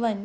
1।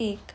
1,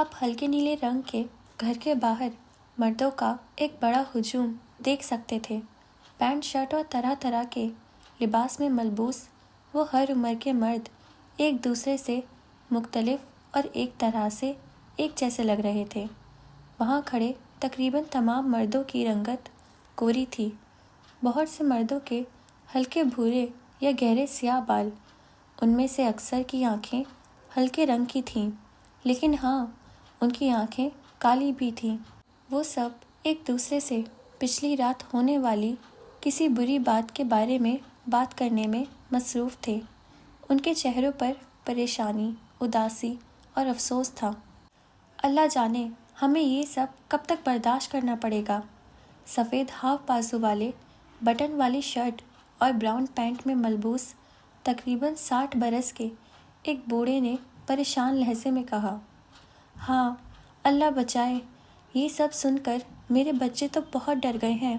اب ہلکے نیلے رنگ کے گھر کے باہر مردوں کا ایک بڑا ہجوم دیکھ سکتے تھے۔ پینٹ شرٹ اور طرح طرح کے لباس میں ملبوس وہ ہر عمر کے مرد ایک دوسرے سے مختلف اور ایک طرح سے ایک جیسے لگ رہے تھے۔ وہاں کھڑے تقریباً تمام مردوں کی رنگت گوری تھی۔ بہت سے مردوں کے ہلکے بھورے یا گہرے سیاہ بال، ان میں سے اکثر کی آنکھیں ہلکے رنگ کی تھیں، لیکن ہاں، ان کی آنکھیں کالی بھی تھیں۔ وہ سب ایک دوسرے سے پچھلی رات ہونے والی کسی بری بات کے بارے میں بات کرنے میں مصروف تھے۔ ان کے چہروں پر پریشانی، اداسی اور افسوس تھا۔ اللہ جانے ہمیں یہ سب کب تک برداشت کرنا پڑے گا۔ سفید ہاف بازو والے بٹن والی شرٹ اور براؤن پینٹ میں ملبوس تقریباً 60 برس کے ایک بوڑھے نے پریشان لہجے میں کہا۔ ہاں، اللہ بچائے، یہ سب سن کر میرے بچے تو بہت ڈر گئے ہیں۔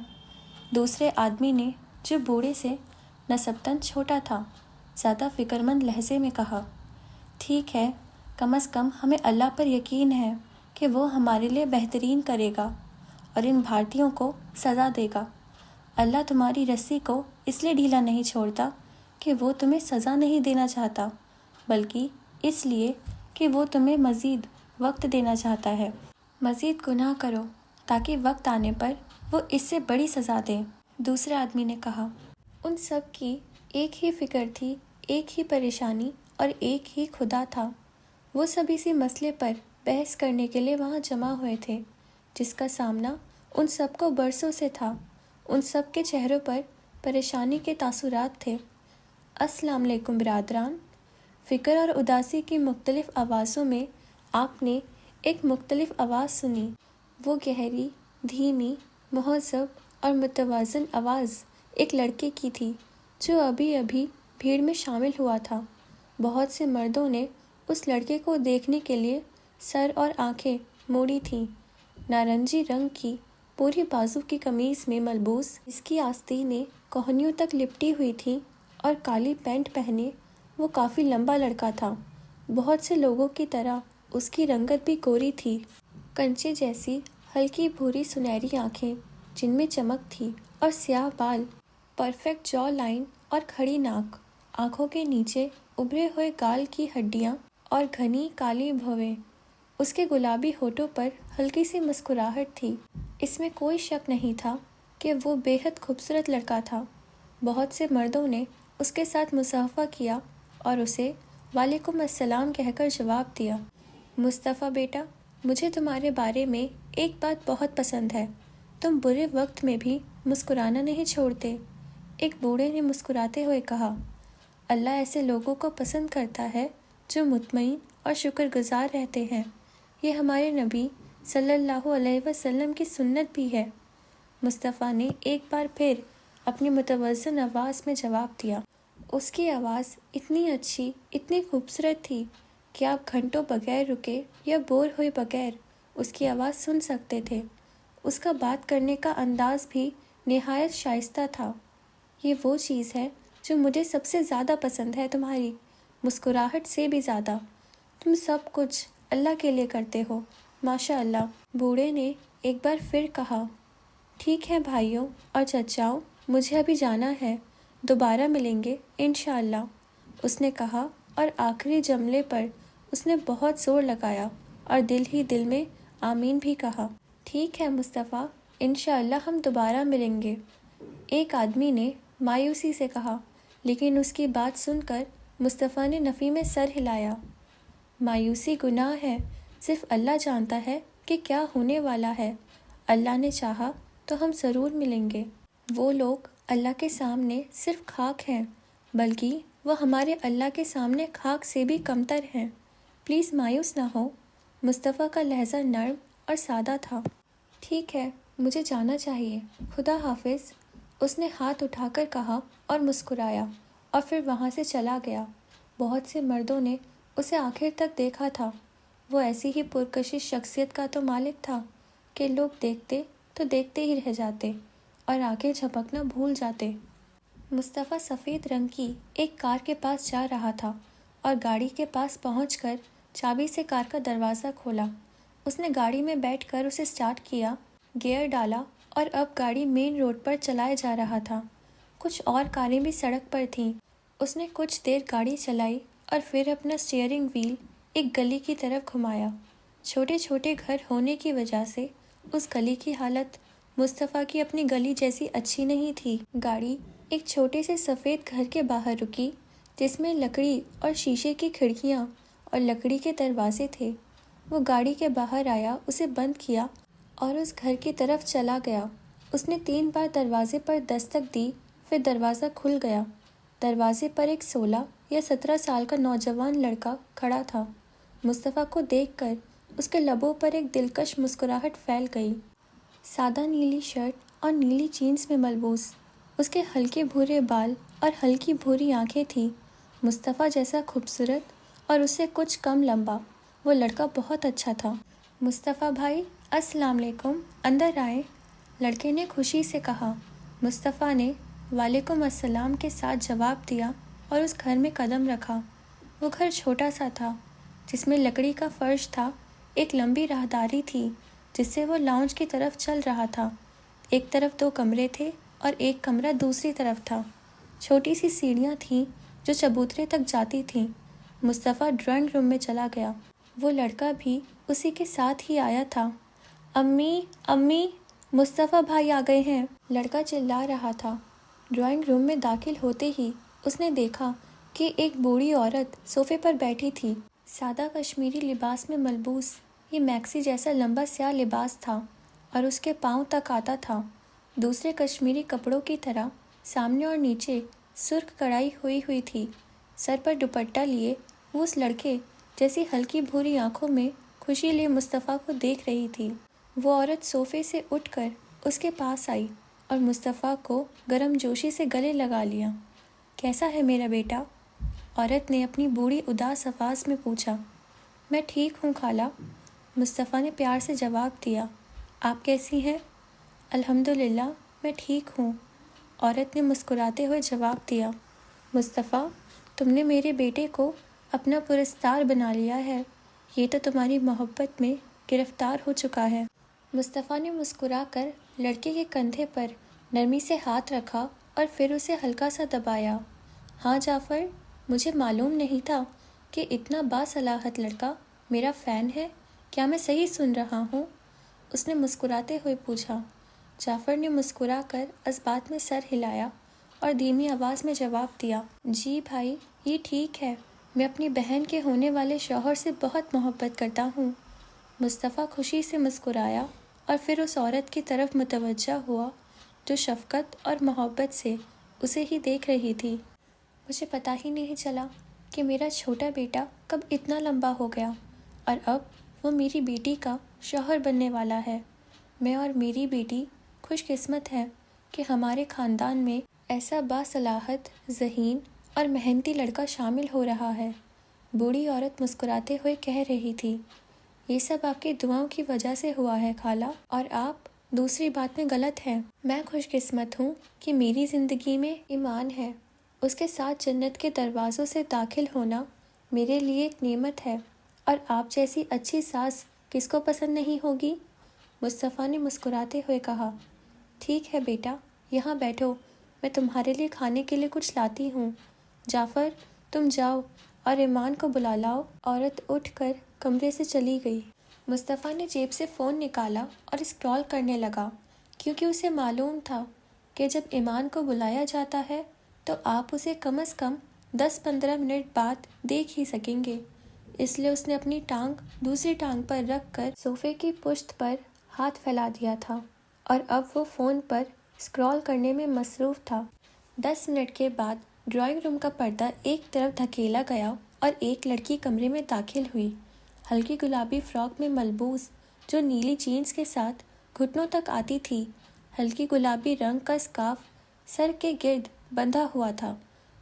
دوسرے آدمی نے، جو بوڑھے سے نسبتاً چھوٹا تھا، زیادہ فکر مند لہجے میں کہا۔ ٹھیک ہے، کم از کم ہمیں اللہ پر یقین ہے کہ وہ ہمارے لیے بہترین کرے گا اور ان بھارتیوں کو سزا دے گا۔ اللہ تمہاری رسی کو اس لیے ڈھیلا نہیں چھوڑتا کہ وہ تمہیں سزا نہیں دینا چاہتا، بلکہ اس لیے کہ وہ تمہیں مزید وقت دینا چاہتا ہے۔ مزید گناہ کرو تاکہ وقت آنے پر وہ اس سے بڑی سزا دے۔ دوسرے آدمی نے کہا۔ ان سب کی ایک ہی فکر تھی، ایک ہی پریشانی اور ایک ہی خدا تھا۔ وہ سب اسی مسئلے پر بحث کرنے کے لیے وہاں جمع ہوئے تھے، جس کا سامنا ان سب کو برسوں سے تھا۔ ان سب کے چہروں پر پریشانی کے تاثرات تھے۔ السلام علیکم برادران۔ فکر اور اداسی کی مختلف آوازوں میں آپ نے ایک مختلف آواز سنی۔ وہ گہری، دھیمی، مہذب اور متوازن آواز ایک لڑکے کی تھی جو ابھی ابھی بھیڑ میں شامل ہوا تھا۔ بہت سے مردوں نے اس لڑکے کو دیکھنے کے لیے سر اور آنکھیں موڑی تھیں۔ نارنجی رنگ کی پوری بازو کی قمیض میں ملبوس، جس کی آستینیں کوہنیوں تک لپٹی ہوئی تھیں، اور کالی پینٹ پہنے وہ کافی لمبا لڑکا تھا۔ بہت سے لوگوں کی طرح اس کی رنگت بھی گوری تھی۔ کنچے جیسی ہلکی بھوری سنہری آنکھیں جن میں چمک تھی، اور سیاہ بال، پرفیکٹ جا لائن اور کھڑی ناک، آنکھوں کے نیچے ابھرے ہوئے گال کی ہڈیاں اور گھنی کالی بھویں۔ اس کے گلابی ہونٹوں پر ہلکی سی مسکراہٹ تھی۔ اس میں کوئی شک نہیں تھا کہ وہ بے حد خوبصورت لڑکا تھا۔ بہت سے مردوں نے اس کے ساتھ مصافحہ کیا اور اسے وعلیکم السلام کہہ کر جواب دیا۔ مصطفیٰ بیٹا، مجھے تمہارے بارے میں ایک بات بہت پسند ہے، تم برے وقت میں بھی مسکرانا نہیں چھوڑتے۔ ایک بوڑھے نے مسکراتے ہوئے کہا۔ اللہ ایسے لوگوں کو پسند کرتا ہے جو مطمئن اور شکر گزار رہتے ہیں۔ یہ ہمارے نبی صلی اللہ علیہ وسلم کی سنت بھی ہے۔ مصطفیٰ نے ایک بار پھر اپنی متوازن آواز میں جواب دیا۔ اس کی آواز اتنی اچھی، اتنی خوبصورت تھی کہ آپ گھنٹوں بغیر رکے یا بور ہوئے بغیر اس کی آواز سن سکتے تھے۔ اس کا بات کرنے کا انداز بھی نہایت شائستہ تھا۔ یہ وہ چیز ہے جو مجھے سب سے زیادہ پسند ہے، تمہاری مسکراہٹ سے بھی زیادہ۔ تم سب کچھ اللہ کے لیے کرتے ہو، ماشاء اللہ۔ بوڑھے نے ایک بار پھر کہا۔ ٹھیک ہے بھائیوں اور چچاؤں، مجھے ابھی جانا ہے، دوبارہ ملیں گے انشاءاللہ، اس نے کہا، اور آخری جملے پر اس نے بہت زور لگایا اور دل ہی دل میں آمین بھی کہا۔ ٹھیک ہے مصطفیٰ، انشاءاللہ ہم دوبارہ ملیں گے، ایک آدمی نے مایوسی سے کہا، لیکن اس کی بات سن کر مصطفیٰ نے نفی میں سر ہلایا۔ مایوسی گناہ ہے، صرف اللہ جانتا ہے کہ کیا ہونے والا ہے۔ اللہ نے چاہا تو ہم ضرور ملیں گے۔ وہ لوگ اللہ کے سامنے صرف خاک ہیں، بلکہ وہ ہمارے اللہ کے سامنے خاک سے بھی کمتر ہیں۔ پلیز مایوس نہ ہو۔ مصطفیٰ کا لہجہ نرم اور سادہ تھا۔ ٹھیک ہے، مجھے جانا چاہیے، خدا حافظ، اس نے ہاتھ اٹھا کر کہا اور مسکرایا، اور پھر وہاں سے چلا گیا۔ بہت سے مردوں نے اسے آخر تک دیکھا تھا۔ وہ ایسی ہی پرکشش شخصیت کا تو مالک تھا کہ لوگ دیکھتے تو دیکھتے ہی رہ جاتے اور آنکھیں جھپکنا بھول جاتے۔ مصطفیٰ سفید رنگ کی ایک کار کے پاس جا رہا تھا اور گاڑی کے پاس پہنچ کر چابی سے کار کا دروازہ کھولا۔ اس نے گاڑی میں بیٹھ کر اسے سٹارٹ کیا، گیئر ڈالا اور اب گاڑی مین روڈ پر چلایا جا رہا تھا۔ کچھ اور کاریں بھی سڑک پر تھیں۔ اس نے کچھ دیر گاڑی چلائی اور پھر اپنا اسٹیئرنگ وہیل ایک گلی کی طرف گھمایا۔ چھوٹے چھوٹے گھر ہونے کی وجہ سے اس گلی کی حالت مصطفیٰ کی اپنی گلی جیسی اچھی نہیں تھی۔ گاڑی ایک چھوٹے سے سفید گھر کے باہر رکی جس میں لکڑی اور شیشے کی کھڑکیاں اور لکڑی کے دروازے تھے۔ وہ گاڑی کے باہر آیا، اسے بند کیا اور اس گھر کی طرف چلا گیا۔ اس نے 3 بار دروازے پر دستک دی، پھر دروازہ کھل گیا۔ دروازے پر ایک 16 یا 17 سال کا نوجوان لڑکا کھڑا تھا۔ مصطفیٰ کو دیکھ کر اس کے لبوں پر ایک دلکش مسکراہٹ پھیل گئی۔ سادہ نیلی شرٹ اور نیلی جینس میں ملبوس، اس کے ہلکے بھورے بال اور ہلکی بھوری آنکھیں تھیں۔ مصطفیٰ جیسا خوبصورت اور اس سے کچھ کم لمبا وہ لڑکا بہت اچھا تھا۔ مصطفیٰ بھائی، السلام علیکم، اندر آئیں، لڑکے نے خوشی سے کہا۔ مصطفیٰ نے وعلیکم السلام کے ساتھ جواب دیا اور اس گھر میں قدم رکھا۔ وہ گھر چھوٹا سا تھا جس میں لکڑی کا فرش تھا۔ ایک لمبی راہداری تھی جس سے وہ لاؤنج کی طرف چل رہا تھا۔ ایک طرف 2 کمرے تھے اور ایک کمرہ دوسری طرف تھا۔ چھوٹی سی سیڑھیاں تھیں جو چبوترے تک جاتی تھیں۔ مصطفیٰ ڈرائنگ روم میں چلا گیا۔ وہ لڑکا بھی اسی کے ساتھ ہی آیا تھا۔ امی امی، مصطفیٰ بھائی آ گئے ہیں، لڑکا چلا رہا تھا۔ ڈرائنگ روم میں داخل ہوتے ہی اس نے دیکھا کہ ایک بوڑھی عورت صوفے پر بیٹھی تھی۔ سادہ کشمیری لباس میں ملبوس یہ میکسی جیسا لمبا سیاہ لباس تھا اور اس کے پاؤں تک آتا تھا۔ دوسرے کشمیری کپڑوں کی طرح سامنے اور نیچے سرخ کڑھائی ہوئی تھی۔ سر پر دوپٹہ لیے وہ اس لڑکے جیسی ہلکی بھوری آنکھوں میں خوشی لیے مصطفیٰ کو دیکھ رہی تھی۔ وہ عورت صوفے سے اٹھ کر اس کے پاس آئی اور مصطفیٰ کو گرم جوشی سے گلے لگا لیا۔ کیسا ہے میرا بیٹا؟ عورت نے اپنی بوڑھی اداس آواز میں پوچھا۔ میں ٹھیک ہوں خالہ، مصطفیٰ نے پیار سے جواب دیا۔ آپ کیسی ہیں؟ الحمدللہ میں ٹھیک ہوں، عورت نے مسکراتے ہوئے جواب دیا۔ مصطفیٰ، تم نے میرے بیٹے کو اپنا پرستار بنا لیا ہے، یہ تو تمہاری محبت میں گرفتار ہو چکا ہے۔ مصطفیٰ نے مسکرا کر لڑکے کے کندھے پر نرمی سے ہاتھ رکھا اور پھر اسے ہلکا سا دبایا۔ ہاں جعفر، مجھے معلوم نہیں تھا کہ اتنا باصلاحیت لڑکا میرا فین ہے، کیا میں صحیح سن رہا ہوں؟ اس نے مسکراتے ہوئے پوچھا۔ جعفر نے مسکرا کر اس بات میں سر ہلایا اور دھیمی آواز میں جواب دیا۔ جی بھائی، یہ ٹھیک ہے، میں اپنی بہن کے ہونے والے شوہر سے بہت محبت کرتا ہوں۔ مصطفیٰ خوشی سے مسکرایا اور پھر اس عورت کی طرف متوجہ ہوا جو شفقت اور محبت سے اسے ہی دیکھ رہی تھی۔ مجھے پتہ ہی نہیں چلا کہ میرا چھوٹا بیٹا کب اتنا لمبا ہو گیا اور اب وہ میری بیٹی کا شوہر بننے والا ہے۔ میں اور میری بیٹی خوش قسمت ہیں کہ ہمارے خاندان میں ایسا باصلاحیت، ذہین اور محنتی لڑکا شامل ہو رہا ہے، بوڑھی عورت مسکراتے ہوئے کہہ رہی تھی۔ یہ سب آپ کی دعاؤں کی وجہ سے ہوا ہے خالہ، اور آپ دوسری بات میں غلط ہیں۔ میں خوش قسمت ہوں کہ میری زندگی میں ایمان ہے، اس کے ساتھ جنت کے دروازوں سے داخل ہونا میرے لیے ایک نعمت ہے، اور آپ جیسی اچھی ساس کس کو پسند نہیں ہوگی؟ مصطفیٰ نے مسکراتے ہوئے کہا۔ ٹھیک ہے بیٹا، یہاں بیٹھو، میں تمہارے لیے کھانے کے لیے کچھ لاتی ہوں۔ جعفر، تم جاؤ اور ایمان کو بلا لاؤ۔ عورت اٹھ کر کمرے سے چلی گئی۔ مصطفیٰ نے جیب سے فون نکالا اور اسکرال کرنے لگا، کیونکہ اسے معلوم تھا کہ جب ایمان کو بلایا جاتا ہے تو آپ اسے کم از کم 10-15 منٹ بعد دیکھ ہی سکیں گے۔ اس لیے اس نے اپنی ٹانگ دوسری ٹانگ پر رکھ کر صوفے کی پشت پر ہاتھ پھیلا دیا تھا اور اب وہ فون پر اسکرال کرنے میں مصروف تھا۔ 10 منٹ کے بعد ڈرائنگ روم کا پردہ ایک طرف دھکیلا گیا اور ایک لڑکی کمرے میں داخل ہوئی، ہلکی گلابی فراک میں ملبوس جو نیلی جینس کے ساتھ گھٹنوں تک آتی تھی۔ ہلکی گلابی رنگ کا اسکارف سر کے گرد بندھا ہوا تھا۔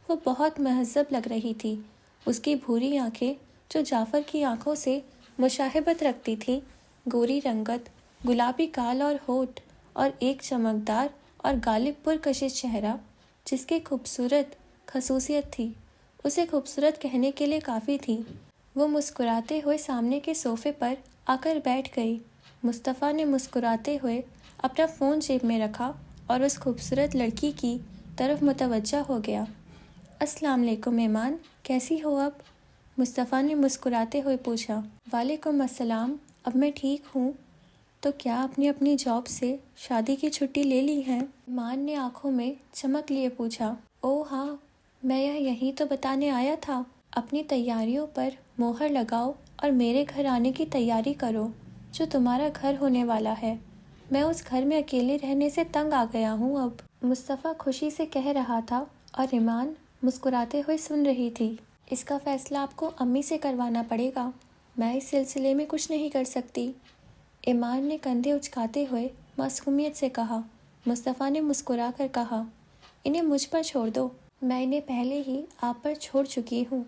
وہ بہت مہذب لگ رہی تھی۔ اس کی بھوری آنکھیں جو جعفر کی آنکھوں سے مشابہت رکھتی تھیں، گوری رنگت، گلابی گال اور ہونٹ، اور ایک چمکدار اور غالب پرکشش چہرہ جس کی خوبصورت خصوصیت تھی، اسے خوبصورت کہنے کے لیے کافی تھی۔ وہ مسکراتے ہوئے سامنے کے صوفے پر آ کر بیٹھ گئی۔ مصطفیٰ نے مسکراتے ہوئے اپنا فون جیب میں رکھا اور اس خوبصورت لڑکی کی طرف متوجہ ہو گیا۔ السلام علیکم ایمان، کیسی ہو اب؟ مصطفیٰ نے مسکراتے ہوئے پوچھا۔ وعلیکم السلام، اب میں ٹھیک ہوں۔ تو کیا آپ نے اپنی جاب سے شادی کی چھٹی لے لی ہے؟ ایمان نے آنکھوں میں چمک لیے پوچھا۔ اوہ ہاں، میں یہی تو بتانے آیا تھا۔ اپنی تیاریوں پر مہر لگاؤ اور میرے گھر آنے کی تیاری کرو، جو تمہارا گھر ہونے والا ہے۔ میں اس گھر میں اکیلے رہنے سے تنگ آ گیا ہوں اب، مصطفیٰ خوشی سے کہہ رہا تھا اور ایمان مسکراتے ہوئے سن رہی تھی۔ اس کا فیصلہ آپ کو امی سے کروانا پڑے گا، میں اس سلسلے میں کچھ نہیں کر سکتی، ایمان نے کندھے اچکاتے ہوئے معصومیت سے کہا۔ مصطفیٰ نے مسکرا کر کہا، انہیں مجھ پر چھوڑ دو، میں انہیں پہلے ہی آپ پر چھوڑ چکی ہوں،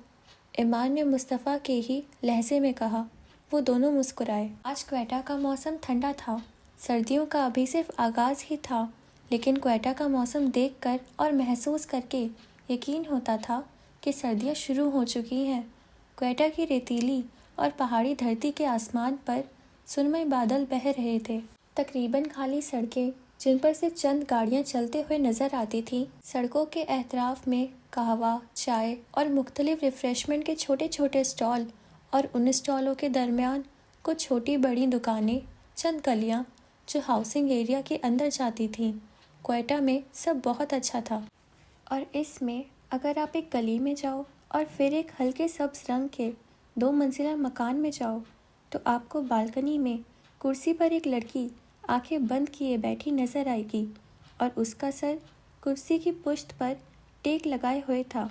ایمان نے مصطفیٰ کے ہی لہجے میں کہا۔ وہ دونوں مسکرائے۔ آج کوئٹہ کا موسم ٹھنڈا تھا، سردیوں کا ابھی صرف آغاز ہی تھا، لیکن کوئٹہ کا موسم دیکھ کر اور محسوس کر کے یقین ہوتا تھا کہ سردیاں شروع ہو چکی ہیں۔ کوئٹہ کی ریتیلی اور پہاڑی دھرتی کے آسمان پر سرمئی بادل بہہ رہے تھے۔ تقریباً خالی سڑکیں جن پر سے چند گاڑیاں چلتے ہوئے نظر آتی تھیں۔ سڑکوں کے اطراف میں قہوہ، چائے اور مختلف ریفریشمنٹ کے چھوٹے چھوٹے اسٹال، اور ان اسٹالوں کے درمیان کچھ چھوٹی بڑی دکانیں، چند گلیاں جو ہاؤسنگ ایریا کے اندر جاتی تھیں۔ کوئٹہ میں سب بہت اچھا تھا، اور اس میں اگر آپ ایک گلی میں جاؤ اور پھر ایک ہلکے سبز رنگ کے 2 منزلہ مکان میں جاؤ تو آپ کو بالکنی میں کرسی پر ایک لڑکی آنکھیں بند کیے بیٹھی نظر آئے گی، اور اس کا سر کرسی کی پشت پر ٹیک لگائے ہوئے تھا۔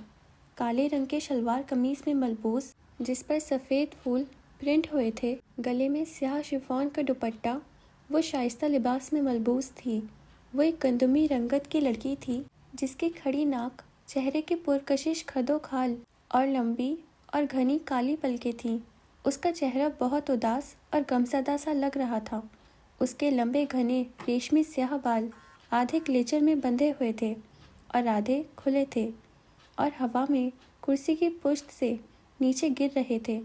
کالے رنگ کے شلوار قمیص میں ملبوس، جس پر سفید پھول پرنٹ ہوئے تھے، گلے میں سیاہ شفون کا دوپٹہ، وہ شائستہ لباس میں ملبوس تھی۔ وہ ایک گندمی رنگت کی لڑکی تھی، جس کی کھڑی ناک، چہرے کے پرکشش خد و خال اور لمبی اور گھنی کالی پلکیں تھیں۔ اس کا چہرہ بہت اداس اور غمزدہ سا لگ رہا تھا۔ اس کے لمبے گھنے ریشمی سیاہ بال آدھے کلیچر میں بندھے ہوئے تھے اور آدھے کھلے تھے، اور ہوا میں کرسی کی پشت سے نیچے گر رہے تھے۔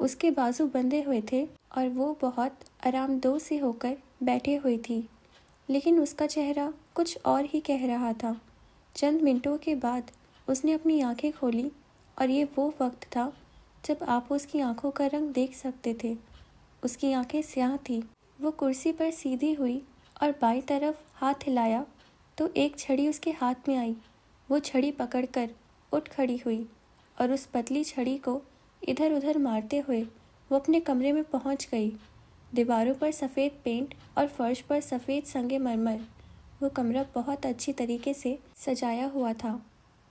اس کے بازو بندھے ہوئے تھے اور وہ بہت آرام دہ سی ہو کر بیٹھے ہوئی تھی، لیکن اس کا چہرہ کچھ اور ہی کہہ رہا تھا۔ چند منٹوں کے بعد اس نے اپنی آنکھیں کھولی، اور یہ وہ وقت تھا جب آپ اس کی آنکھوں کا رنگ دیکھ سکتے تھے۔ اس کی آنکھیں سیاہ تھیں۔ وہ کرسی پر سیدھی ہوئی اور بائیں طرف ہاتھ ہلایا تو ایک چھڑی اس کے ہاتھ میں آئی۔ وہ چھڑی پکڑ کر اٹھ کھڑی ہوئی، اور اس پتلی چھڑی کو ادھر ادھر مارتے ہوئے وہ اپنے کمرے میں پہنچ گئی۔ دیواروں پر سفید پینٹ اور فرش پر سفید سنگ مرمر۔ وہ کمرہ بہت اچھی طریقے سے سجایا ہوا تھا۔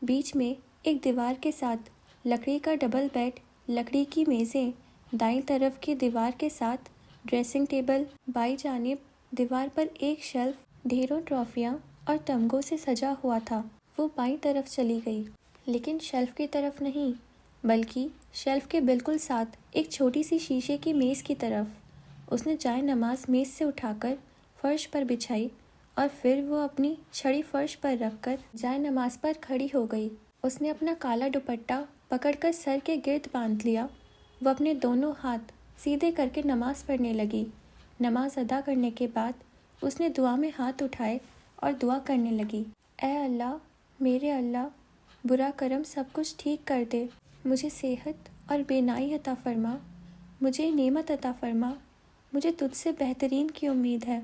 بیچ میں ایک دیوار کے ساتھ لکڑی کا ڈبل بیڈ، لکڑی کی میزیں، دائیں طرف کی دیوار کے ساتھ ڈریسنگ ٹیبل، بائیں جانب دیوار پر ایک شیلف ڈھیروں ٹرافیاں اور تمغوں سے سجا ہوا تھا۔ وہ بائیں طرف چلی گئی، لیکن شیلف کی طرف نہیں، بلکہ شیلف کے بالکل ساتھ ایک چھوٹی سی شیشے کی میز کی طرف۔ اس نے جائے نماز میز سے اٹھا کر فرش پر بچھائی، اور پھر وہ اپنی چھڑی فرش پر رکھ کر جائے نماز پر کھڑی ہو گئی۔ اس نے اپنا کالا دوپٹہ پکڑ کر سر کے گرد باندھ لیا۔ وہ اپنے دونوں ہاتھ سیدھے کر کے نماز پڑھنے لگی۔ نماز ادا کرنے کے بعد اس نے دعا میں ہاتھ اٹھائے اور دعا کرنے لگی، اے اللہ، میرے اللہ، برا کرم سب کچھ ٹھیک کر دے، مجھے صحت اور بینائی عطا فرما، مجھے نعمت عطا فرما، مجھے تجھ سے بہترین کی امید ہے،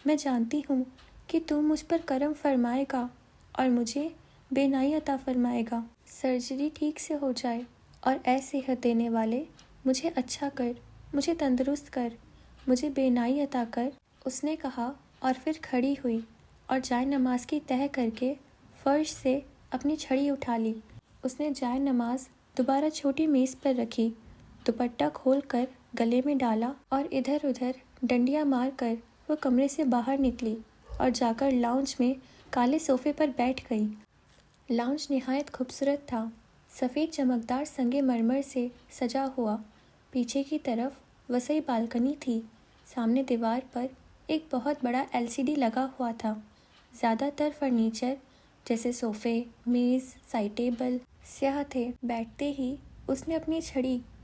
میں جانتی ہوں کہ تو مجھ پر کرم فرمائے گا اور مجھے بینائی عطا فرمائے گا، سرجری ٹھیک سے ہو جائے، اور اے صحت دینے والے، مجھے اچھا کر، مجھے تندرست کر، مجھے بینائی عطا کر، اس نے کہا، اور پھر کھڑی ہوئی اور جائے نماز کی تہہ کر کے فرش سے اپنی چھڑی اٹھا لی۔ اس نے جائے نماز دوبارہ چھوٹی میز پر رکھی، دوپٹہ کھول کر گلے میں ڈالا، اور ادھر ادھر ڈنڈیاں مار کر وہ کمرے سے باہر نکلی اور جا کر لاؤنج میں کالے صوفے پر بیٹھ گئی۔ لاؤنج نہایت خوبصورت تھا، سفید چمکدار سنگ مرمر سے سجا ہوا۔ پیچھے کی طرف وسیع بالکنی تھی۔ سامنے دیوار پر ایک بہت بڑا LCD لگا ہوا تھا۔ زیادہ تر فرنیچر جیسے صوفے، میز، سائڈ ٹیبل سیاہ تھے۔ بیٹھتے ہی اس نے اپنی چھڑی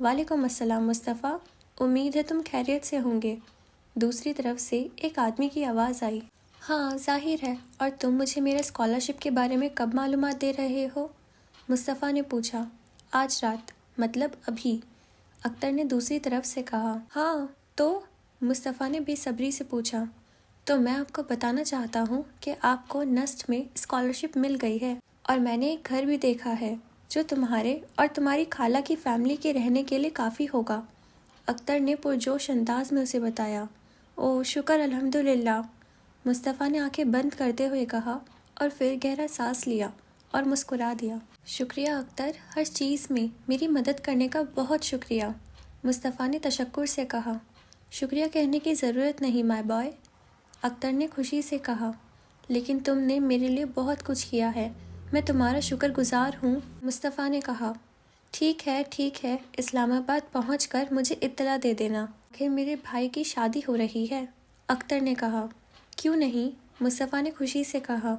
وعلیکم السلام مصطفیٰ، امید ہے تم خیریت سے ہوں گے۔ دوسری طرف سے ایک آدمی کی آواز آئی۔ ہاں ظاہر ہے، اور تم مجھے میرے اسکالرشپ کے بارے میں کب معلومات دے رہے ہو؟ مصطفیٰ نے پوچھا۔ آج رات، مطلب ابھی، اختر نے دوسری طرف سے کہا۔ ہاں تو؟ مصطفیٰ نے بے صبری سے پوچھا۔ تو میں آپ کو بتانا چاہتا ہوں کہ آپ کو نسٹ میں اسکالرشپ مل گئی ہے، اور میں نے ایک گھر بھی دیکھا ہے جو تمہارے اور تمہاری خالہ کی فیملی کے رہنے کے لیے کافی ہوگا، اختر نے پرجوش انداز میں اسے بتایا۔ اوہ شکر الحمدللہ، مصطفیٰ نے آنکھیں بند کرتے ہوئے کہا، اور پھر گہرا سانس لیا اور مسکرا دیا۔ شکریہ اختر، ہر چیز میں میری مدد کرنے کا بہت شکریہ، مصطفیٰ نے تشکر سے کہا۔ شکریہ کہنے کی ضرورت نہیں مائی بوائے، اختر نے خوشی سے کہا، لیکن تم نے میرے لیے بہت کچھ کیا ہے، میں تمہارا شکر گزار ہوں، مصطفیٰ نے کہا۔ ٹھیک ہے، اسلام آباد پہنچ کر مجھے اطلاع دے دینا۔ آخر میرے بھائی کی شادی ہو رہی ہے، اختر نے کہا۔ کیوں نہیں، مصطفیٰ نے خوشی سے کہا۔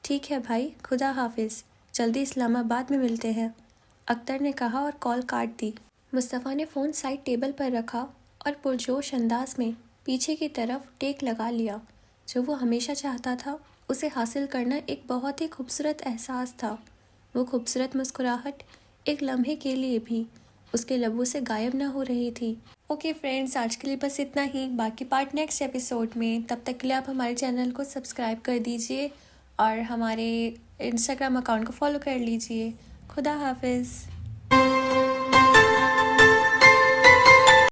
ٹھیک ہے بھائی، خدا حافظ، جلدی اسلام آباد میں ملتے ہیں، اختر نے کہا اور کال کاٹ دی۔ مصطفیٰ نے فون سائڈ ٹیبل پر رکھا اور پرجوش انداز میں پیچھے کی طرف ٹیک لگا لیا۔ جو وہ ہمیشہ چاہتا تھا اسے حاصل کرنا ایک بہت ہی خوبصورت احساس تھا۔ وہ خوبصورت مسکراہٹ ایک لمحے کے لیے بھی اس کے لبوں سے غائب نہ ہو رہی تھی۔ اوکے فرینڈز، آج کے لیے بس اتنا ہی، باقی پارٹ نیکسٹ ایپیسوڈ میں۔ تب تک کے لیے آپ ہمارے چینل کو سبسکرائب کر دیجئے اور ہمارے انسٹاگرام اکاؤنٹ کو فالو کر لیجئے۔ خدا حافظ۔